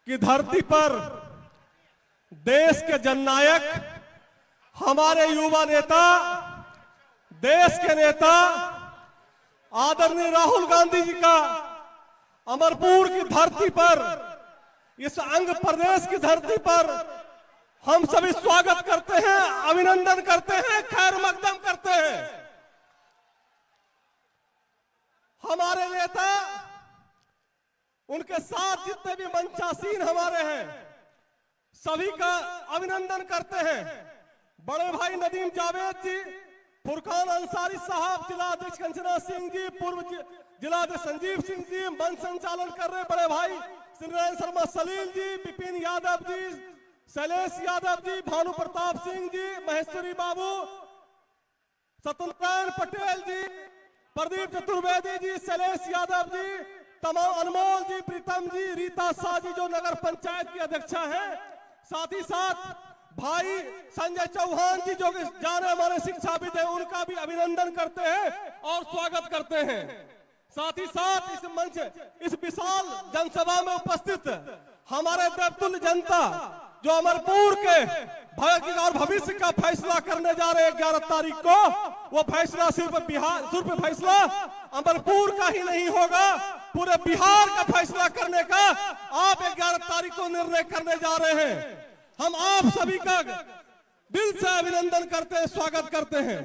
की धरती पर देश के जननायक, हमारे युवा नेता, देश के नेता आदरणीय राहुल गांधी जी का अमरपुर की धरती पर, इस अंग प्रदेश की धरती पर हम सभी स्वागत करते हैं, अभिनंदन करते हैं, खैर मकदम करते हैं। हमारे नेता, उनके साथ जितने भी मंचासीन हमारे हैं, सभी का अभिनंदन करते हैं। बड़े भाई नदीम जावेद जी, फुरकान अंसारी साहब, जिलाध्यक्ष कंचना सिंह जी, पूर्व जिलाध्यक्ष संजीव सिंह जी, मंच संचालन कर रहे बड़े भाई श्रीनारायण शर्मा सलील जी, विपिन यादव जी, शैलेश यादव जी, भानु प्रताप सिंह जी, महेश्वरी बाबू, सत्यनारायण पटेल जी, प्रदीप चतुर्वेदी जी, शैलेश यादव जी, तमाम अनमोल जी, प्रीतम जी, रीता शाह जी जो नगर पंचायत की अध्यक्षा है, साथ ही साथ भाई संजय चौहान जी जो जाने माने शिक्षाविद है, उनका भी अभिनंदन करते हैं और स्वागत करते हैं। साथ ही साथ इस मंच, इस विशाल जनसभा में उपस्थित हमारे देवतुल्य जनता जो अमरपुर के भाग्य और भविष्य का फैसला करने जा रहे हैं 11 तारीख को, वो फैसला सिर्फ फैसला अमरपुर का ही नहीं होगा, पूरे बिहार का फैसला करने का आप 11 तारीख को निर्णय करने जा रहे हैं। हम आप सभी का दिल से अभिनंदन करते हैं, स्वागत करते हैं।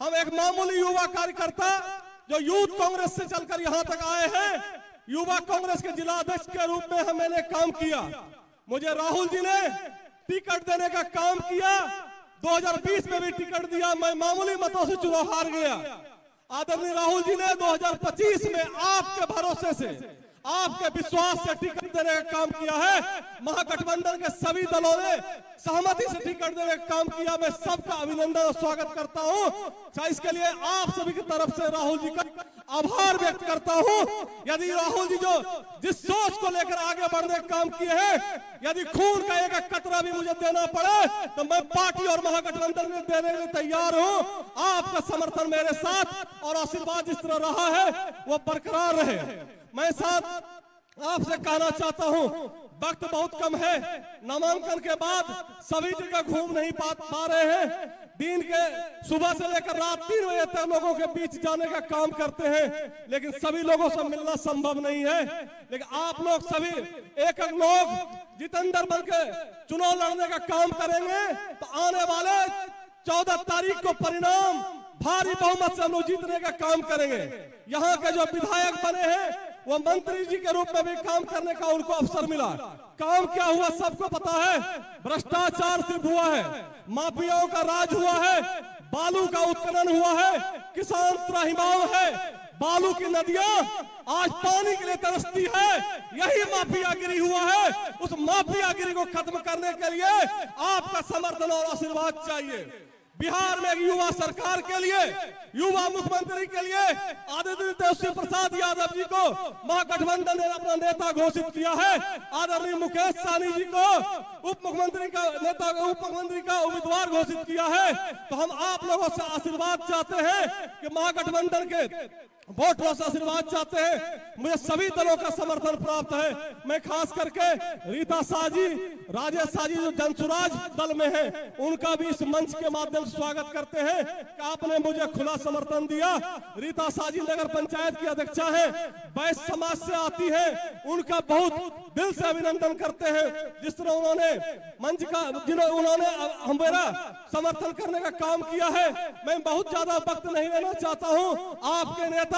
हम एक मामूली युवा कार्यकर्ता जो यूथ कांग्रेस से चलकर यहाँ तक आए हैं, युवा कांग्रेस के जिलाध्यक्ष के रूप में मैंने काम किया। मुझे राहुल जी ने टिकट देने का काम किया, 2020 में भी टिकट दिया, मैं मामूली मतों से चुनाव हार गया। आदरणीय राहुल जी ने 2025 में आपके भरोसे से, आपके विश्वास से टिकट देने का काम किया है। महागठबंधन के सभी दलों ने सहमति से टिकट देने का काम किया। मैं सबका अभिनंदन और स्वागत करता हूं। इसके लिए आप सभी की तरफ से राहुल जी का आभार व्यक्त करता हूं। यदि राहुल जी जो जिस सोच को लेकर आगे बढ़ने का काम किए हैं, यदि खून का एक कतरा भी मुझे देना पड़े तो मैं पार्टी और महागठबंधन में देने के लिए तैयार हूं। आपका समर्थन मेरे साथ और आशीर्वाद जिस तरह रहा है वो बरकरार रहे। मैं साथ आपसे कहना चाहता हूं, वक्त बहुत कम है, नामांकन के बाद सभी जगह घूम नहीं पा रहे हैं। दिन के सुबह से लेकर रात 3 बजे तक लोगों के बीच जाने का काम करते हैं, लेकिन सभी लोगों से मिलना संभव नहीं है। लेकिन आप लोग सभी एक लोग जितेंद्र बन के चुनाव लड़ने का काम करेंगे तो आने वाले 14 तारीख को परिणाम भारी बहुमत से हम लोग जीतने का काम करेंगे। यहाँ के जो विधायक बने हैं वो मंत्री जी के रूप में भी काम करने का उनको अवसर मिला। काम क्या हुआ सबको पता है, भ्रष्टाचार सिर्फ हुआ है, माफियाओं का राज हुआ है, बालू का उत्खनन हुआ है, किसान त्राहिमाम है, बालू की नदियां आज पानी के लिए तरसती है, यही माफियागिरी हुआ है। उस माफियागिरी को खत्म करने के लिए आपका समर्थन और आशीर्वाद चाहिए। बिहार में एक युवा सरकार के लिए, युवा मुख्यमंत्री के लिए आदरणीय तेजस्वी प्रसाद यादव जी को महागठबंधन ने अपना नेता घोषित किया है। आदरणीय मुकेश सहनी जी को उप मुख्यमंत्री का उम्मीदवार घोषित किया है। तो हम आप लोगों से आशीर्वाद चाहते हैं कि महागठबंधन के वोटों से आशीर्वाद चाहते हैं। मुझे सभी दलों का समर्थन प्राप्त है। मैं खास करके रीता शाह जी, राजेश शाह जी जो जनसुराज दल में हैं, उनका भी इस मंच के माध्यम से स्वागत करते हैं कि आपने मुझे खुला समर्थन दिया। रीता शाह जी नगर पंचायत की अध्यक्षा है, वैश्य समाज से आती है, उनका बहुत दिल से अभिनंदन करते हैं। जिस तरह उन्होंने मंच का उन्होंने हमारा समर्थन करने का काम किया है। मैं बहुत ज्यादा वक्त नहीं लेना चाहता हूँ। आपके नेता,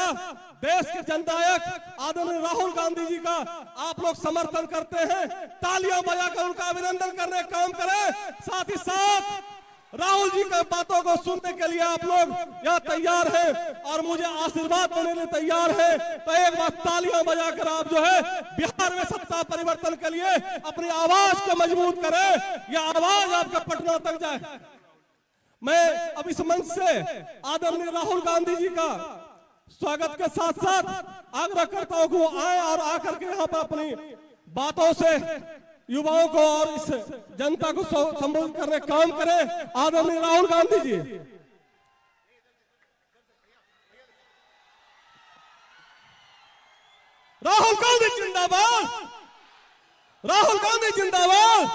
देश के जननायक आदरणीय राहुल गांधी जी का आप लोग समर्थन करते हैं, तालियां बजाकर उनका अभिनंदन करने का काम करें। साथ ही साथ राहुल जी की बातों को सुनने के लिए आप लोग यहाँ तैयार हैं और मुझे आशीर्वाद देने के लिए तैयार हैं। तो एक बार तालियां बजाकर आप जो है बिहार में सत्ता परिवर्तन के लिए अपनी आवाज को मजबूत करें, यह आवाज आपका पटना तक जाए। मैं अब इस मंच से आदरणीय राहुल गांधी जी का स्वागत के साथ साथ आग्रह करता हूं कि वो आए और आकर के यहाँ पर अपनी बातों से युवाओं को और इस जनता को संबोधित करने का काम करें। आदरणीय राहुल गांधी जी। राहुल गांधी जिंदाबाद, राहुल गांधी जिंदाबाद,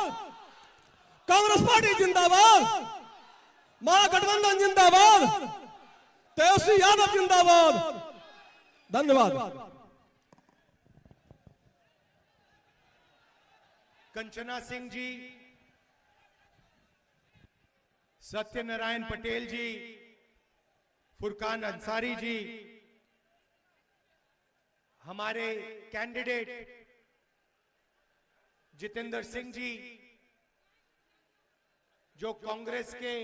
कांग्रेस पार्टी जिंदाबाद, महागठबंधन जिंदाबाद, तेजस्वी यादव जिंदाबाद। धन्यवाद। कंचना सिंह जी, सत्यनारायण पटेल जी, फुरकान अंसारी जी, हमारे कैंडिडेट जितेंद्र सिंह जी, जो कांग्रेस के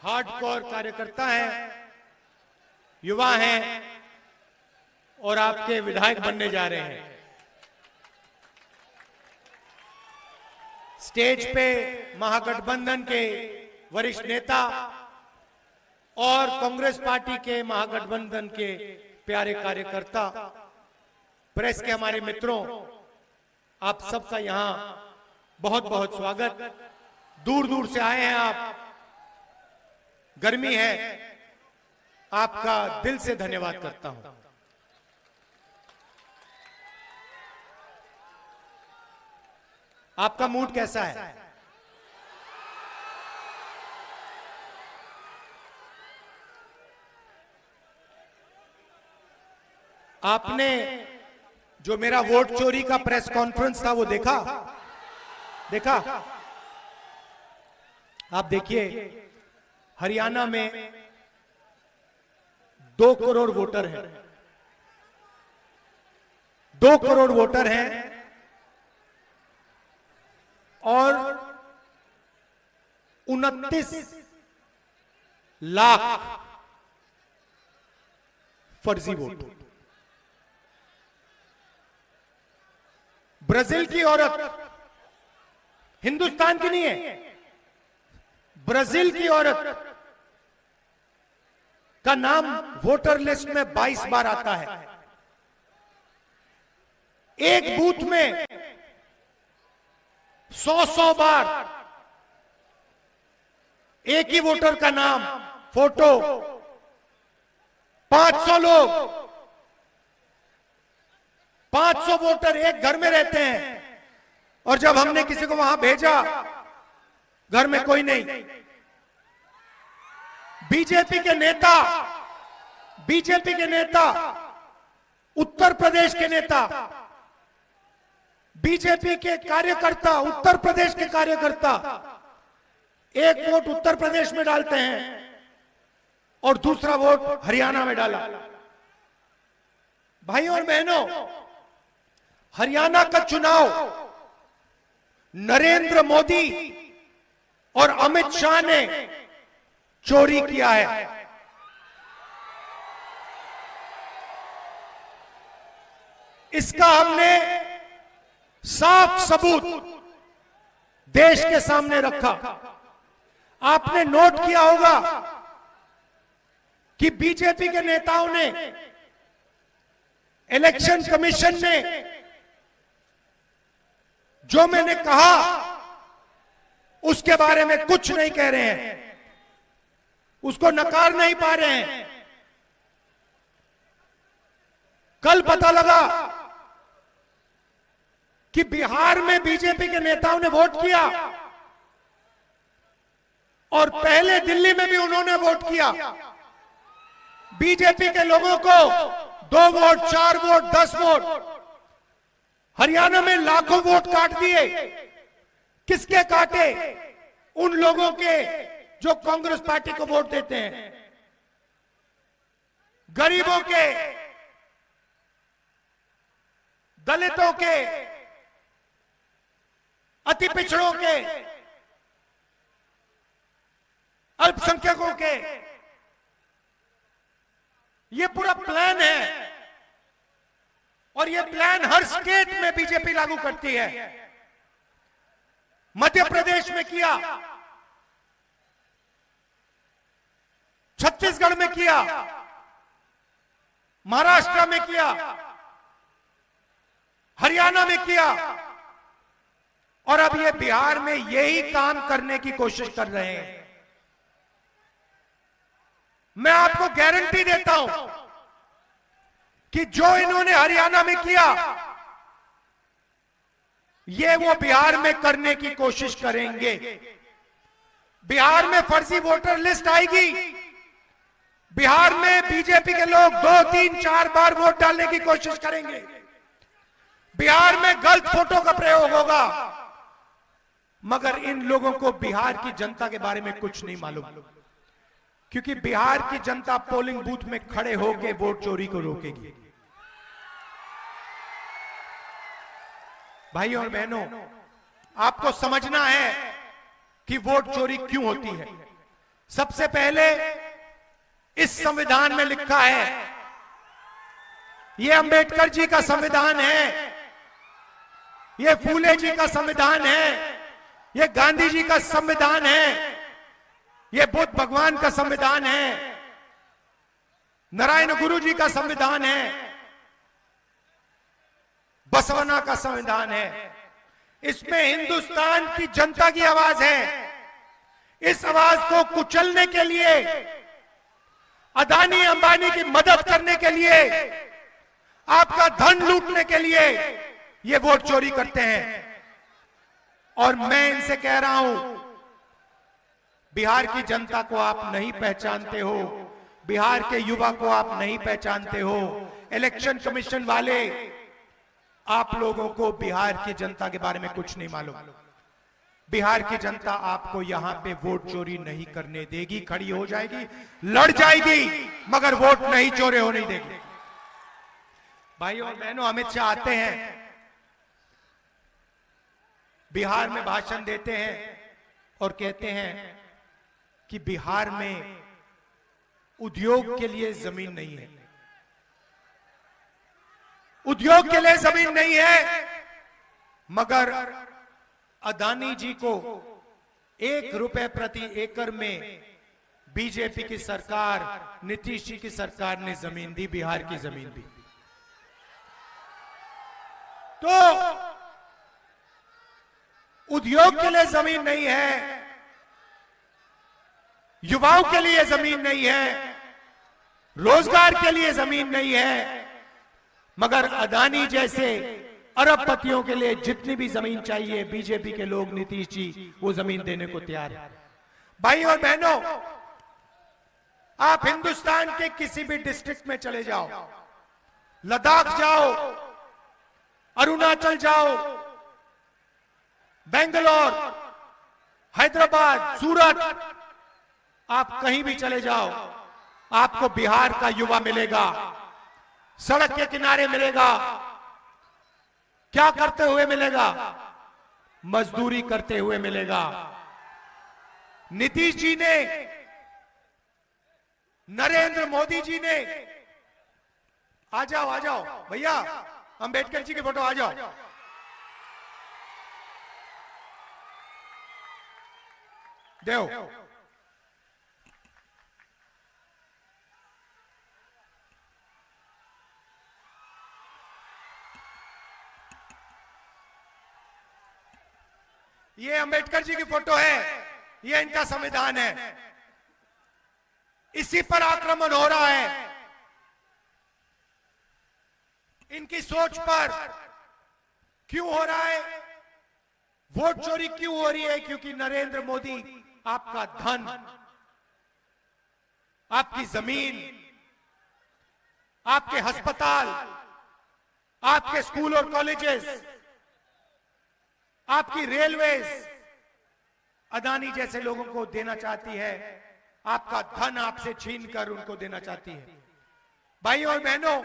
हार्डकोर कार्यकर्ता हैं, युवा हैं और आपके विधायक बनने जा रहे हैं। स्टेज पे महागठबंधन के वरिष्ठ नेता और कांग्रेस पार्टी के महागठबंधन के प्यारे कार्यकर्ता, प्रेस के हमारे मित्रों, आप सबका यहां बहुत बहुत स्वागत। दूर दूर से आए हैं आप, गर्मी है, आपका दिल से धन्यवाद करता हूं। आपका मूड कैसा है? आपने जो मेरा वोट चोरी का प्रेस कॉन्फ्रेंस था वो देखा? आप देखिए, हरियाणा में 2 करोड़ वोटर हैं, 2 करोड़ वोटर हैं और 29 लाख फर्जी वोट। ब्राजील की औरत, हिंदुस्तान की नहीं है, ब्राजील की औरत का नाम वोटर लिस्ट में 22 बार आता है। एक बूथ में 100 बार एक ही वोटर का नाम, फोटो, 500 लोग, 500 वोटर एक घर में रहते हैं, और जब हमने किसी को वहां भेजा, घर में कोई नहीं। बीजेपी के नेता, उत्तर प्रदेश के नेता, बीजेपी के कार्यकर्ता, उत्तर प्रदेश के कार्यकर्ता एक वोट उत्तर प्रदेश में डालते हैं और दूसरा वोट हरियाणा में डाला। भाइयों और बहनों, हरियाणा का चुनाव नरेंद्र मोदी और अमित शाह ने चोरी किया है। इसका हमने साफ सबूत देश के सामने रखा। आपने नोट किया होगा कि बीजेपी के नेताओं ने, इलेक्शन कमीशन ने जो मैंने कहा उसके बारे में कुछ नहीं कह रहे हैं, उसको नकार नहीं पा रहे हैं। कल पता लगा कि बिहार में बीजेपी के नेताओं ने वोट किया और पहले दिल्ली में भी उन्होंने वोट किया। बीजेपी के लोगों को 2 वोट, 4 वोट, 10 वोट, हरियाणा में लाखों वोट काट दिए। किसके काटे? उन लोगों के जो कांग्रेस पार्टी को वोट देते हैं, गरीबों के, दलितों के, अति पिछड़ों के, अल्पसंख्यकों के। ये पूरा प्लान है और ये प्लान हर स्टेट में बीजेपी लागू करती है। मध्य प्रदेश में किया, छत्तीसगढ़ में किया, महाराष्ट्र में किया, हरियाणा में किया और अब ये बिहार में यही काम करने की कोशिश कर रहे हैं। मैं आपको गारंटी देता हूं कि जो इन्होंने हरियाणा में किया, ये वो बिहार में करने की कोशिश करेंगे। बिहार में फर्जी वोटर लिस्ट आएगी, बिहार में बीजेपी के लोग 2, 3, 4 बार वोट डालने की कोशिश करेंगे, बिहार में गलत फोटो का प्रयोग होगा, मगर इन लोगों को बिहार की जनता के बारे में कुछ नहीं मालूम, क्योंकि बिहार की जनता पोलिंग बूथ में खड़े होकर वोट चोरी को रोकेगी। भाइयों और बहनों, आपको समझना है कि वोट चोरी क्यों होती है। सबसे पहले इस संविधान में लिखा है, यह अंबेडकर जी का संविधान है, यह फूले जी का संविधान है, यह गांधी जी का संविधान है, यह बुद्ध भगवान का संविधान है, नारायण गुरु जी का संविधान है, बसवना का संविधान है। इसमें हिंदुस्तान की जनता की आवाज है। इस आवाज को कुचलने के लिए, अदानी अंबानी की मदद करने के लिए, आपका धन लूटने के लिए ये वोट चोरी करते हैं। और मैं इनसे कह रहा हूं, बिहार की जनता को आप नहीं पहचानते हो, बिहार के युवा को आप नहीं पहचानते हो। इलेक्शन कमीशन वाले, आप लोगों को बिहार की जनता के बारे में कुछ नहीं मालूम। बिहार की जनता आपको यहां पे वोट चोरी नहीं करने देगी, खड़ी हो जाएगी, लड़ जाएगी, मगर वोट नहीं चोरी होने देगी। भाइयों और बहनों, अमित शाह आते हैं, बिहार में भाषण देते हैं और कहते हैं कि बिहार में उद्योग के लिए जमीन नहीं है, उद्योग के लिए जमीन नहीं है, मगर अदानी जी को 1 रुपए प्रति एकड़ में बीजेपी की सरकार, नीतीश जी की सरकार ने जमीन दी, बिहार की जमीन दी। तो उद्योग के लिए जमीन नहीं है, युवाओं के लिए जमीन नहीं है, रोजगार के लिए जमीन नहीं है, मगर अदानी जैसे अरबपतियों के लिए जितनी भी जमीन चाहिए, बीजेपी के लोग, नीतीश जी, वो जमीन देने को तैयार है। भाई और बहनों, आप हिंदुस्तान के किसी भी डिस्ट्रिक्ट में चले जाओ, लद्दाख जाओ, अरुणाचल जाओ, बेंगलोर, हैदराबाद, सूरत, आप कहीं भी चले जाओ, आपको बिहार का युवा मिलेगा, सड़क के किनारे मिलेगा। क्या करते हुए मिलेगा? मजदूरी करते हुए मिलेगा। नीतीश जी ने, नरेंद्र मोदी जी ने, आ जाओ भैया, अंबेडकर जी की फोटो आ जाओ, देव, ये अंबेडकर जी की फोटो है, ये इनका संविधान है, इसी पर आक्रमण हो रहा है, इनकी सोच पर क्यों हो रहा है, वोट चोरी क्यों हो रही है? क्योंकि नरेंद्र मोदी आपका धन, आपकी जमीन, आपके अस्पताल, आपके स्कूल और कॉलेजेस, आपकी रेलवेज अदानी जैसे लोगों को देना चाहती है, आपका धन आपसे छीनकर उनको देना चाहती है। भाइयों और बहनों,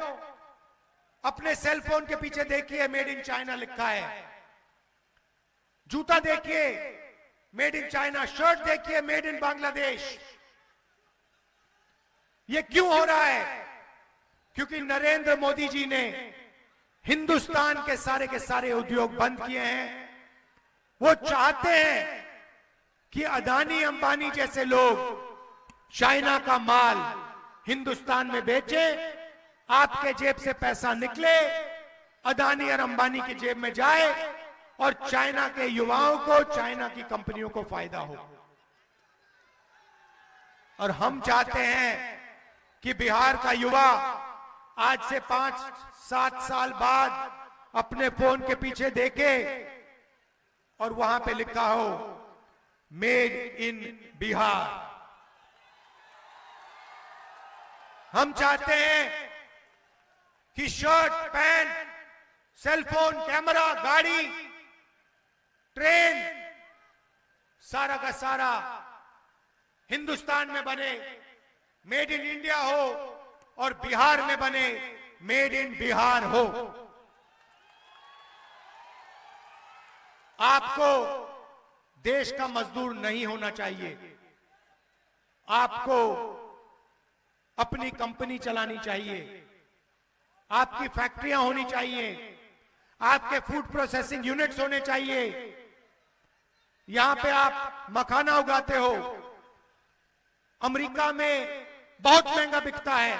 अपने सेल फोन के पीछे देखिए मेड इन चाइना लिखा है, जूता देखिए मेड इन चाइना, शर्ट देखिए मेड इन बांग्लादेश। ये क्यों हो रहा है? क्योंकि नरेंद्र मोदी जी ने हिंदुस्तान के सारे उद्योग बंद किए हैं। वो चाहते हैं कि अदानी अंबानी जैसे लोग चाइना का माल हिंदुस्तान में बेचे, आपके जेब से पैसा निकले, अदानी और अंबानी की जेब में जाए और चाइना के युवाओं को, चाइना की कंपनियों को फायदा हो। और हम चाहते हैं कि बिहार का युवा आज से 5-7 साल बाद अपने फोन के पीछे देखे और वहां पे लिखा हो मेड इन बिहार। हम चाहते हैं कि शर्ट, पैंट, सेलफोन, कैमरा, गाड़ी, ट्रेन, सारा का सारा हिंदुस्तान में बने, मेड इन इंडिया हो, और बिहार में बने, मेड इन बिहार हो। आपको देश का मजदूर नहीं होना चाहिए, आपको अपनी कंपनी चलानी चाहिए, आपकी फैक्ट्रियां होनी चाहिए, आपके फूड प्रोसेसिंग यूनिट्स होने चाहिए। यहां पे आप मखाना उगाते हो, अमेरिका में बहुत महंगा बिकता है,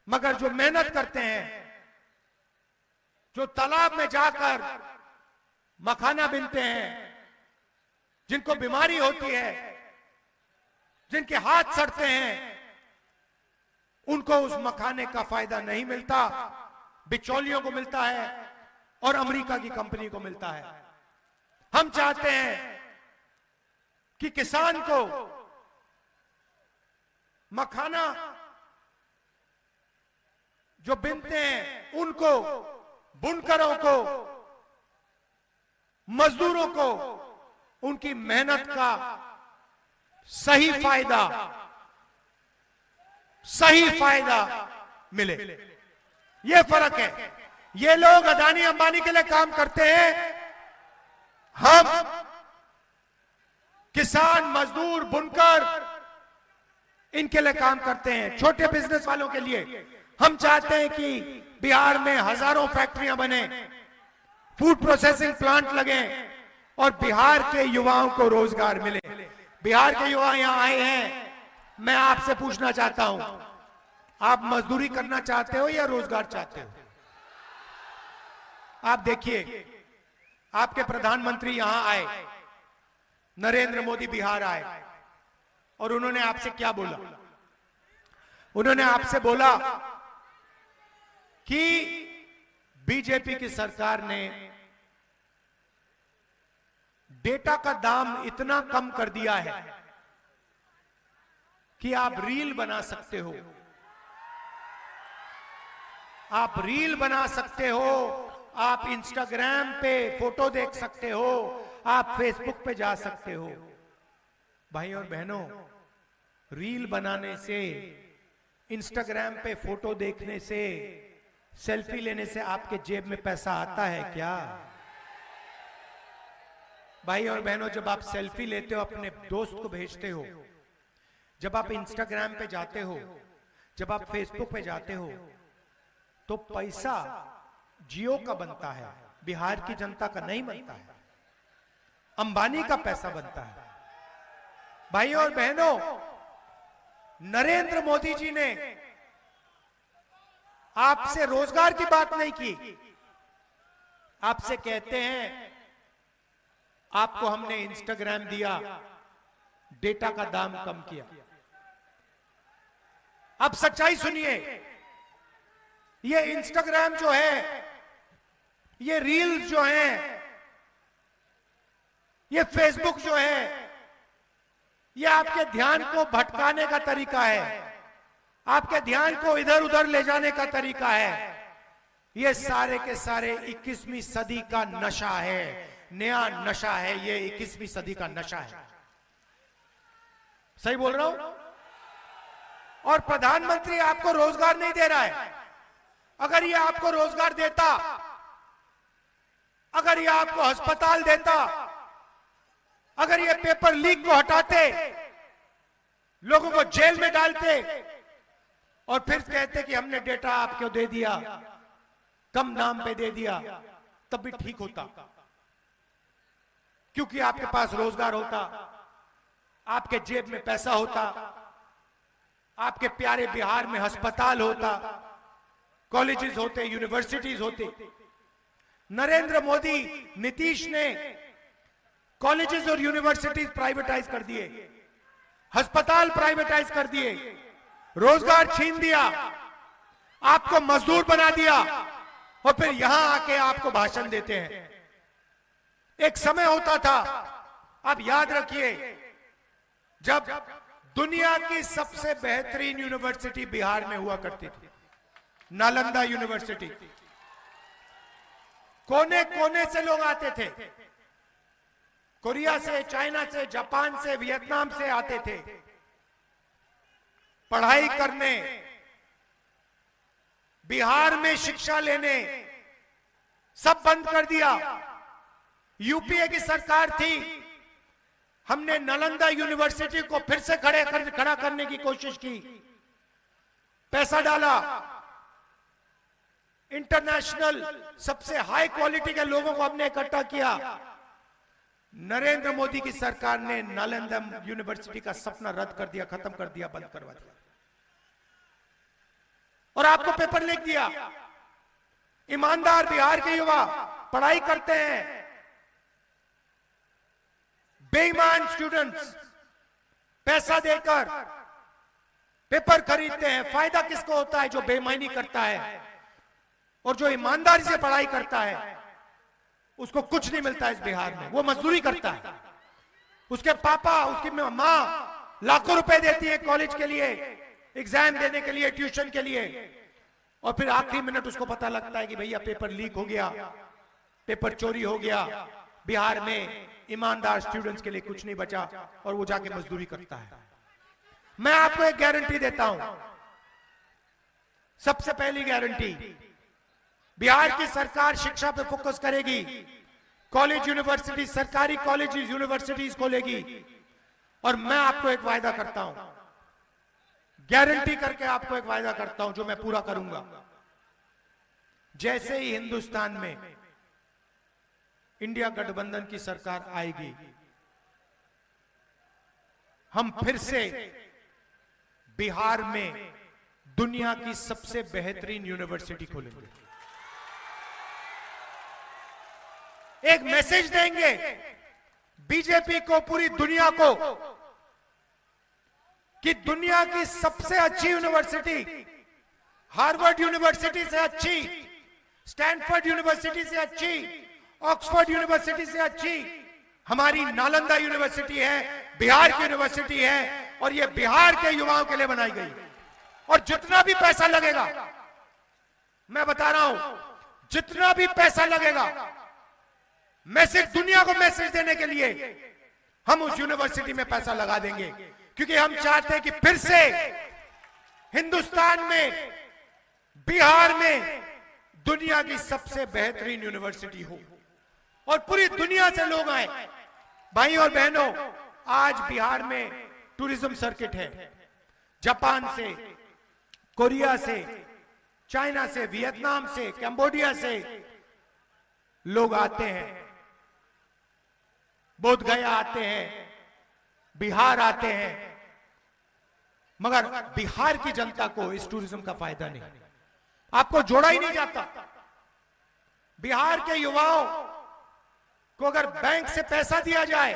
मगर जो मेहनत करते हैं, जो तालाब में जाकर मखाना बीनते हैं, जिनको बीमारी होती है, जिनके हाथ सड़ते हैं, उनको उस मखाने का फायदा नहीं मिलता, बिचौलियों को मिलता है और अमेरिका की कंपनी को मिलता है। हम चाहते हैं कि किसान को मखाना जो बीनते हैं, उनको, बुनकरों को, मजदूरों को उनकी मेहनत का सही फायदा मिले। यह फर्क है। ये लोग अदानी अंबानी के लिए काम करते हैं, हम किसान, मजदूर, बुनकर इनके लिए काम करते हैं, छोटे बिजनेस वालों के लिए। हम चाहते हैं कि बिहार में हजारों फैक्ट्रियां बने, फूड प्रोसेसिंग प्लांट लगे और बिहार के युवाओं को रोजगार मिले। बिहार के युवा यहां आए हैं, मैं आपसे पूछना चाहता हूं, आप मजदूरी करना चाहते हो या रोजगार चाहते हो? आप देखिए, आपके प्रधानमंत्री यहां आए, नरेंद्र मोदी बिहार आए, और उन्होंने आपसे क्या बोला? उन्होंने आपसे बोला कि बीजेपी की सरकार ने डेटा का दाम इतना कम कर दिया है कि आप रील बना सकते हो, आप रील बना सकते हो, आप इंस्टाग्राम पे फोटो देख सकते हो, आप फेसबुक पे जा सकते हो। भाई और बहनों, रील बनाने से, इंस्टाग्राम पे फोटो देखने से, सेल्फी लेने से आपके जेब में पैसा आता है क्या? भाई और बहनों, जब आप सेल्फी लेते हो, अपने दोस्त को भेजते हो, जब आप इंस्टाग्राम पे जाते हो, जब आप फेसबुक पे जाते हो, तो पैसा जियो का बनता है, बिहार की जनता का नहीं बनता है, अंबानी का पैसा बनता है। भाई और बहनों, नरेंद्र मोदी जी ने आपसे रोजगार की बात नहीं की, आपसे कहते हैं आपको हमने इंस्टाग्राम दिया, डेटा का दाम कम किया। अब सच्चाई सुनिए, ये इंस्टाग्राम जो है, ये रील्स जो है, ये फेसबुक जो है, ये आपके ध्यान को भटकाने का तरीका है, आपके ध्यान को इधर उधर ले जाने का तरीका है। ये सारे के सारे 21वीं सदी का नशा है, नया नशा है, ये 21वीं सदी का नशा है। सही बोल रहा हूं? और प्रधानमंत्री आपको रोजगार नहीं दे रहा है। अगर ये आपको रोजगार देता, अगर ये आपको अस्पताल देता, अगर ये पेपर लीक को हटाते, लोगों को जेल में डालते और फिर कहते कि हमने डेटा आपको दे दिया, कम दाम पे दे दिया, तब भी ठीक होता, क्योंकि आपके पास रोजगार होता, आपके जेब में पैसा होता, आपके प्यारे बिहार में अस्पताल होता, कॉलेजेस होते, यूनिवर्सिटीज होते। नरेंद्र मोदी, नीतीश ने कॉलेजेस और यूनिवर्सिटीज प्राइवेटाइज कर दिए, अस्पताल प्राइवेटाइज कर दिए, रोजगार छीन दिया, आपको मजदूर बना दिया, और फिर यहां आके आपको भाषण देते हैं। एक समय होता था, आप याद रखिए, जब दुनिया की सबसे बेहतरीन यूनिवर्सिटी बिहार में हुआ करती थी, नालंदा यूनिवर्सिटी। कोने कोने से लोग आते थे, कोरिया से, चाइना से, जापान से, वियतनाम से आते थे पढ़ाई करने, बिहार में शिक्षा लेने। सब बंद कर दिया। यूपीए की सरकार थी, हमने नालंदा यूनिवर्सिटी को फिर से खड़ा करने की कोशिश की, पैसा डाला, इंटरनेशनल सबसे हाई क्वालिटी के लोगों को हमने इकट्ठा किया। नरेंद्र मोदी की सरकार ने नालंदा यूनिवर्सिटी का सपना रद्द कर दिया, खत्म कर दिया, बंद करवा दिया और आपको पेपर लिख दिया। ईमानदार बिहार के युवा पढ़ाई करते हैं, बेईमान स्टूडेंट्स पैसा देकर पेपर खरीदते हैं। फायदा किसको होता है? जो बेईमानी करता है। और जो ईमानदारी से पढ़ाई करता है उसको कुछ नहीं मिलता इस बिहार में। वो मजदूरी करता है, उसके पापा, उसकी माँ लाखों रुपए देती है कॉलेज के लिए, एग्जाम देने के लिए, ट्यूशन के लिए, और फिर आखिरी मिनट उसको पता लगता है कि भैया पेपर लीक हो गया, पेपर चोरी हो गया। बिहार में ईमानदार स्टूडेंट्स के लिए कुछ नहीं बचा और वो जाके मजदूरी करता है। मैं आपको एक गारंटी देता हूं, सबसे पहली गारंटी, बिहार की सरकार शिक्षा पे फोकस करेगी। कॉलेज यूनिवर्सिटी, सरकारी कॉलेज यूनिवर्सिटीज खोलेगी। और मैं आपको एक वायदा करता हूं, गारंटी करके आपको एक वायदा करता हूं जो मैं पूरा करूंगा। जैसे ही हिंदुस्तान में इंडिया गठबंधन की सरकार आएगी, हम फिर से बिहार में दुनिया की सबसे बेहतरीन यूनिवर्सिटी खोलेंगे। एक मैसेज देंगे बीजेपी को, पूरी दुनिया को, कि दुनिया की सबसे अच्छी यूनिवर्सिटी, हार्वर्ड यूनिवर्सिटी से अच्छी, स्टैनफोर्ड यूनिवर्सिटी से अच्छी, ऑक्सफोर्ड यूनिवर्सिटी से अच्छी हमारी नालंदा यूनिवर्सिटी है, बिहार की यूनिवर्सिटी है। और यह बिहार के युवाओं के लिए बनाई गई। और जितना भी पैसा लगेगा, मैं बता रहा हूं, जितना भी पैसा लगेगा, मैसेज, दुनिया को मैसेज देने के लिए हम उस यूनिवर्सिटी में पैसा लगा देंगे। क्योंकि हम चाहते हैं कि फिर से हिंदुस्तान में, बिहार में दुनिया की सबसे बेहतरीन यूनिवर्सिटी हो और पूरी दुनिया से लोग आए। भाई और बहनों, आज बिहार में टूरिज्म सर्किट है। जापान से, कोरिया से, चाइना से, वियतनाम से, कंबोडिया से लोग आते हैं, बोध गया आते हैं, बिहार आते हैं। मगर बिहार की जनता को इस टूरिज्म का फायदा नहीं, आपको जोड़ा ही नहीं जाता। बिहार के युवाओं को अगर बैंक से पैसा दिया जाए,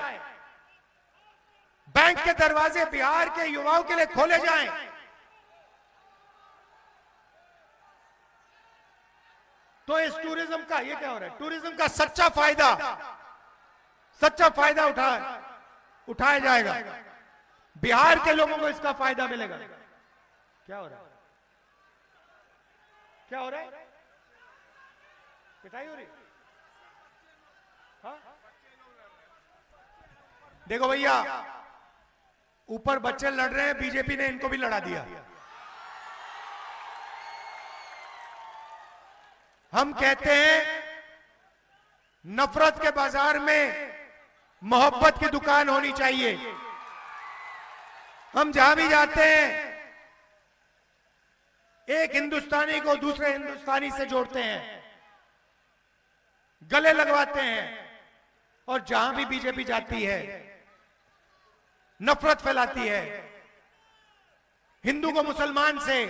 बैंक के दरवाजे बिहार के युवाओं के लिए खोले जाएं, तो इस टूरिज्म का, ये क्या हो रहा है, टूरिज्म का सच्चा फायदा उठाया जाएगा। बिहार के लोगों को इसका फायदा मिलेगा। क्या हो रहा है? क्या हो रहा है? पिटाई हो रही? हाँ? देखो भैया, ऊपर बच्चे लड़ रहे हैं, बीजेपी ने इनको भी लड़ा दिया। हम कहते हैं नफरत के बाजार में मोहब्बत की दुकान होनी चाहिए। हम जहां भी जाते हैं, एक हिंदुस्तानी को दूसरे हिंदुस्तानी से जोड़ते हैं, गले लगवाते हैं। और जहां भी बीजेपी जाती है, नफरत फैलाती है। हिंदू को मुसलमान से,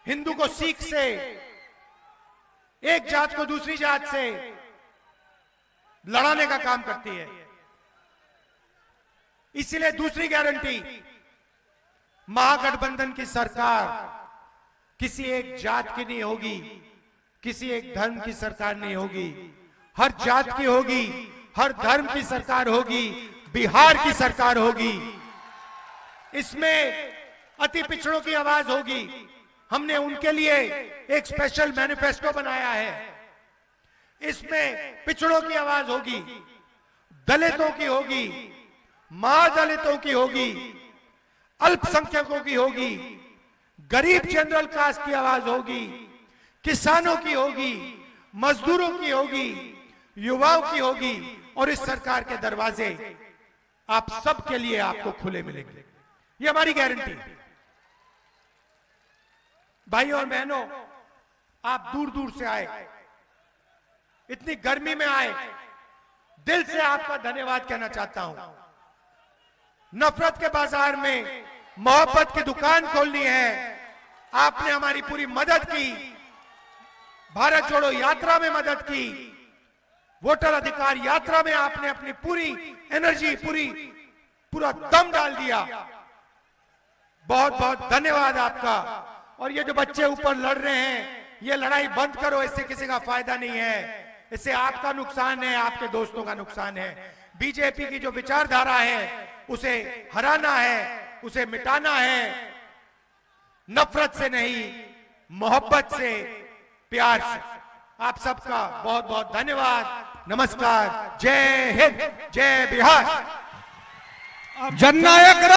हिंदू को सिख से, एक जात को दूसरी जात से लड़ाने का काम करती है। इसलिए दूसरी गारंटी, महागठबंधन की सरकार किसी एक जात की नहीं होगी, किसी एक धर्म की सरकार नहीं होगी। हर जात की होगी, हर धर्म की सरकार होगी, बिहार की सरकार होगी। इसमें अति पिछड़ों की आवाज होगी। हमने उनके लिए एक स्पेशल मैनिफेस्टो बनाया है। इसमें पिछड़ों की आवाज होगी, दलितों की होगी, महादलितों की होगी, अल्पसंख्यकों की होगी, गरीब जनरल कास्ट की आवाज होगी, किसानों की होगी, मजदूरों की होगी, युवाओं की होगी। और इस सरकार के दरवाजे आप सबके लिए आपको खुले मिलेंगे, ये हमारी गारंटी है। भाइयों और बहनों, आप दूर दूर से आए, इतनी गर्मी में आए, दिल से आपका धन्यवाद कहना चाहता हूं। नफरत के बाजार में मोहब्बत की दुकान खोलनी है, आपने हमारी पूरी मदद की, भारत जोड़ो यात्रा में मदद की, वोटर अधिकार यात्रा में आपने अपनी पूरी एनर्जी, पूरा दम डाल दिया। बहुत बहुत धन्यवाद आपका। और ये जो बच्चे ऊपर लड़ रहे हैं, ये लड़ाई बंद करो, इससे किसी का फायदा नहीं है, इससे आपका नुकसान है, आपके दोस्तों का नुकसान है। बीजेपी की जो विचारधारा है उसे हराना है, उसे मिटाना है, नफरत से नहीं, मोहब्बत से, प्यार से। आप सबका बहुत बहुत धन्यवाद। नमस्कार। जय हिंद, जय बिहार। जननायक